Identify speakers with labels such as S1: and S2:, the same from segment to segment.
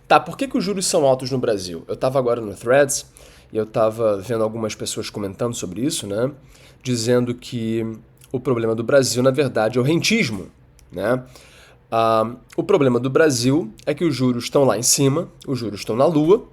S1: Tá, por que os juros são altos no Brasil? Eu estava agora no Threads e eu estava vendo algumas pessoas comentando sobre isso, né? Dizendo que o problema do Brasil, na verdade, é o rentismo, né? O problema do Brasil é que os juros estão lá em cima, os juros estão na lua,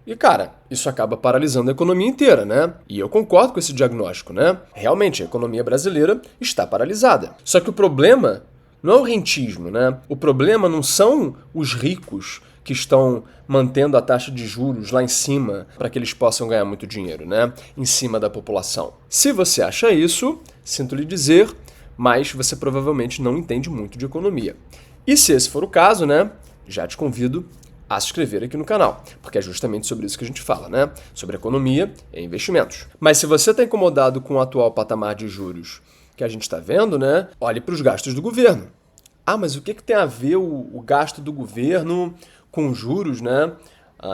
S1: e, cara, isso acaba paralisando a economia inteira, né? E eu concordo com esse diagnóstico, né? Realmente, a economia brasileira está paralisada. Só que o problema não é o rentismo, né? O problema não são os ricos que estão mantendo a taxa de juros lá em cima para que eles possam ganhar muito dinheiro, né? Em cima da população. Se você acha isso, sinto lhe dizer, mas você provavelmente não entende muito de economia. E se esse for o caso, né? Já te convido a se inscrever aqui no canal, porque é justamente sobre isso que a gente fala, né? Sobre economia e investimentos. Mas se você está incomodado com o atual patamar de juros que a gente está vendo, né? Olhe para os gastos do governo. Ah, mas o que tem a ver o gasto do governo com juros, né?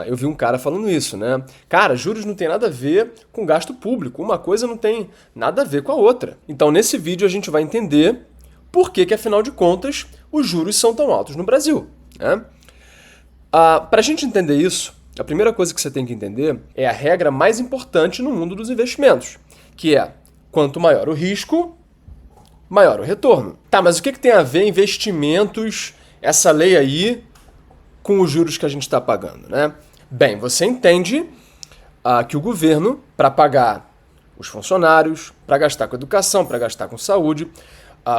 S1: Eu vi um cara falando isso, né? Cara, juros não tem nada a ver com gasto público. Uma coisa não tem nada a ver com a outra. Então, nesse vídeo, a gente vai entender por que afinal de contas, os juros são tão altos no Brasil, né? Para a gente entender isso, a primeira coisa que você tem que entender é a regra mais importante no mundo dos investimentos, que é quanto maior o risco, maior o retorno. Tá, mas o que tem a ver investimentos, essa lei aí, com os juros que a gente está pagando, né? Bem, você entende que o governo, para pagar os funcionários, para gastar com educação, para gastar com saúde,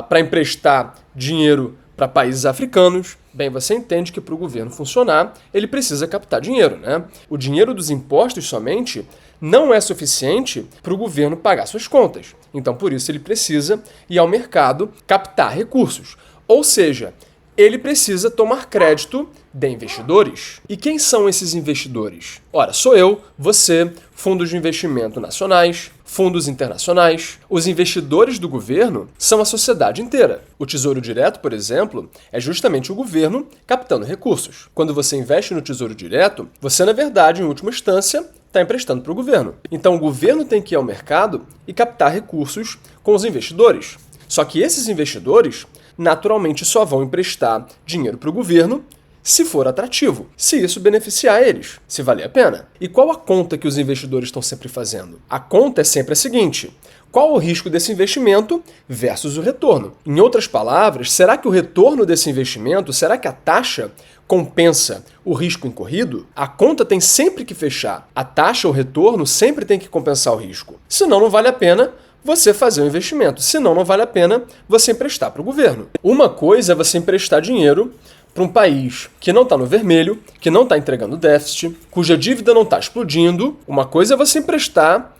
S1: para emprestar dinheiro para países africanos, bem, você entende que para o governo funcionar, ele precisa captar dinheiro, né? O dinheiro dos impostos somente não é suficiente para o governo pagar suas contas. Então, por isso, ele precisa ir ao mercado captar recursos. Ou seja, ele precisa tomar crédito de investidores. E quem são esses investidores? Ora, sou eu, você, fundos de investimento nacionais, fundos internacionais. Os investidores do governo são a sociedade inteira. O Tesouro Direto, por exemplo, é justamente o governo captando recursos. Quando você investe no Tesouro Direto, você, na verdade, em última instância, está emprestando para o governo. Então, o governo tem que ir ao mercado e captar recursos com os investidores. Só que esses investidores, naturalmente, só vão emprestar dinheiro para o governo se for atrativo, se isso beneficiar eles, se valer a pena. E qual a conta que os investidores estão sempre fazendo? A conta é sempre a seguinte: qual o risco desse investimento versus o retorno? Em outras palavras, será que o retorno desse investimento, será que a taxa compensa o risco incorrido? A conta tem sempre que fechar. A taxa ou retorno sempre tem que compensar o risco. Senão, não vale a pena você fazer o investimento. Senão, não vale a pena você emprestar para o governo. Uma coisa é você emprestar dinheiro para um país que não está no vermelho, que não está entregando déficit, cuja dívida não está explodindo. Uma coisa é você emprestar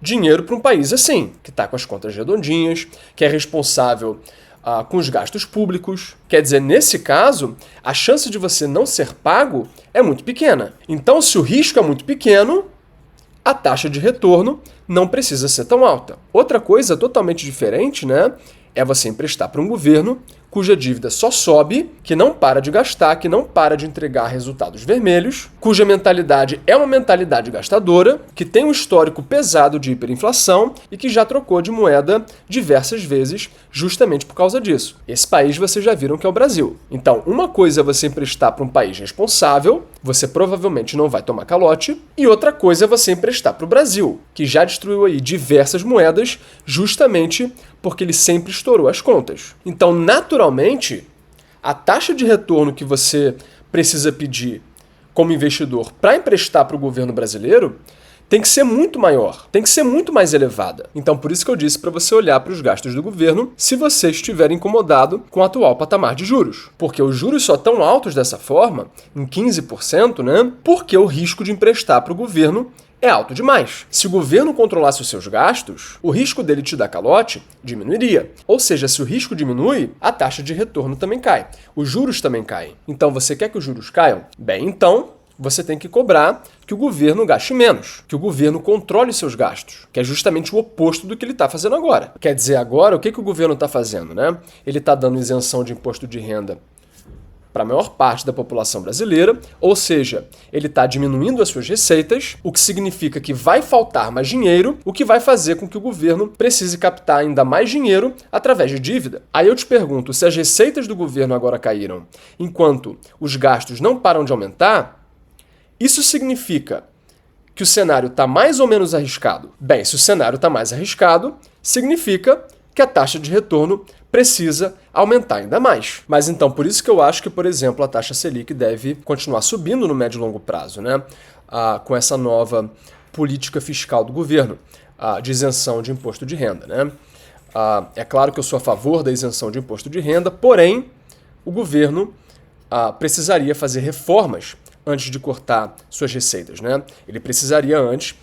S1: dinheiro para um país assim, que está com as contas redondinhas, que é responsável com os gastos públicos. Quer dizer, nesse caso, a chance de você não ser pago é muito pequena. Então, se o risco é muito pequeno, a taxa de retorno não precisa ser tão alta. Outra coisa totalmente diferente, né, é você emprestar para um governo cuja dívida só sobe, que não para de gastar, que não para de entregar resultados vermelhos, cuja mentalidade é uma mentalidade gastadora, que tem um histórico pesado de hiperinflação e que já trocou de moeda diversas vezes justamente por causa disso. Esse país vocês já viram que é o Brasil. Então, uma coisa é você emprestar para um país responsável, você provavelmente não vai tomar calote, e outra coisa é você emprestar para o Brasil, que já destruiu aí diversas moedas justamente porque ele sempre estourou as contas. Então, naturalmente, a taxa de retorno que você precisa pedir como investidor para emprestar para o governo brasileiro tem que ser muito maior, tem que ser muito mais elevada. Então, por isso que eu disse para você olhar para os gastos do governo se você estiver incomodado com o atual patamar de juros. Porque os juros só estão altos dessa forma, em 15%, né? Porque o risco de emprestar para o governo é alto demais. Se o governo controlasse os seus gastos, o risco dele te dar calote diminuiria. Ou seja, se o risco diminui, a taxa de retorno também cai. Os juros também caem. Então, você quer que os juros caiam? Bem, então, você tem que cobrar que o governo gaste menos, que o governo controle seus gastos, que é justamente o oposto do que ele está fazendo agora. Quer dizer, agora, o que o governo está fazendo, né? Ele está dando isenção de imposto de renda para a maior parte da população brasileira, ou seja, ele está diminuindo as suas receitas, o que significa que vai faltar mais dinheiro, o que vai fazer com que o governo precise captar ainda mais dinheiro através de dívida. Aí eu te pergunto, se as receitas do governo agora caíram, enquanto os gastos não param de aumentar, isso significa que o cenário está mais ou menos arriscado? Bem, se o cenário está mais arriscado, significa que a taxa de retorno precisa aumentar ainda mais. Mas então, por isso que eu acho que, por exemplo, a taxa Selic deve continuar subindo no médio e longo prazo, né? Com essa nova política fiscal do governo, de isenção de imposto de renda, né? É claro que eu sou a favor da isenção de imposto de renda, porém, o governo precisaria fazer reformas antes de cortar suas receitas, né? Ele precisaria antes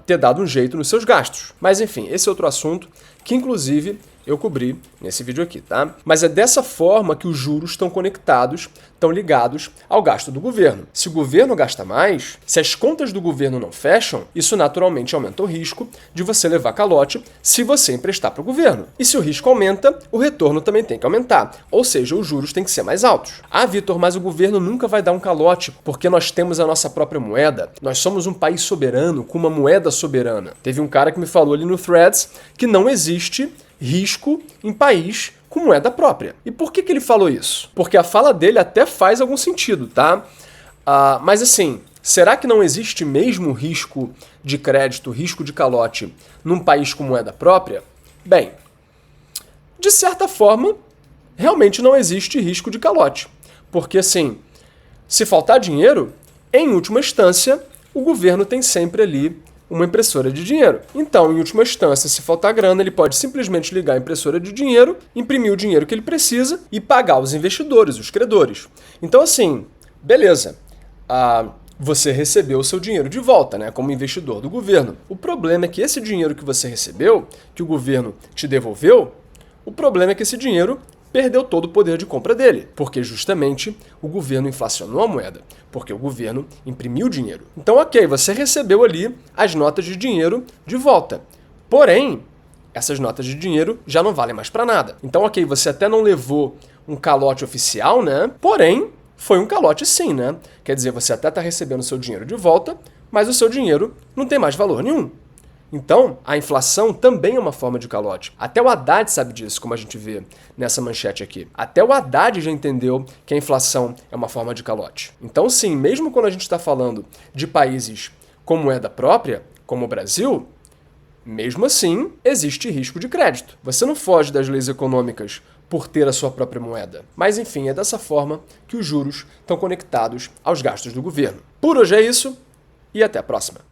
S1: ter dado um jeito nos seus gastos. Mas enfim, esse é outro assunto que inclusive eu cobri nesse vídeo aqui, tá? Mas é dessa forma que os juros estão conectados, estão ligados ao gasto do governo. Se o governo gasta mais, se as contas do governo não fecham, isso naturalmente aumenta o risco de você levar calote se você emprestar para o governo. E se o risco aumenta, o retorno também tem que aumentar, ou seja, os juros têm que ser mais altos. Ah, Vitor, mas o governo nunca vai dar um calote porque nós temos a nossa própria moeda. Nós somos um país soberano com uma moeda soberana. Teve um cara que me falou ali no Threads que não existe risco em país com moeda própria. E por que ele falou isso? Porque a fala dele até faz algum sentido, tá? Mas assim, será que não existe mesmo risco de crédito, risco de calote num país com moeda própria? Bem, de certa forma, realmente não existe risco de calote. Porque assim, se faltar dinheiro, em última instância, o governo tem sempre ali uma impressora de dinheiro. Então, em última instância, se faltar grana, ele pode simplesmente ligar a impressora de dinheiro, imprimir o dinheiro que ele precisa e pagar os investidores, os credores. Então, assim, beleza. Você recebeu o seu dinheiro de volta, né, como investidor do governo. O problema é que esse dinheiro que você recebeu, que o governo te devolveu, o problema é que esse dinheiro perdeu todo o poder de compra dele, porque justamente o governo inflacionou a moeda, porque o governo imprimiu dinheiro. Então, ok, você recebeu ali as notas de dinheiro de volta. Porém, essas notas de dinheiro já não valem mais para nada. Então, ok, você até não levou um calote oficial, né? Porém, foi um calote sim, né? Quer dizer, você até está recebendo o seu dinheiro de volta, mas o seu dinheiro não tem mais valor nenhum. Então, a inflação também é uma forma de calote. Até o Haddad sabe disso, como a gente vê nessa manchete aqui. Até o Haddad já entendeu que a inflação é uma forma de calote. Então, sim, mesmo quando a gente está falando de países com moeda própria, como o Brasil, mesmo assim, existe risco de crédito. Você não foge das leis econômicas por ter a sua própria moeda. Mas, enfim, é dessa forma que os juros estão conectados aos gastos do governo. Por hoje é isso e até a próxima.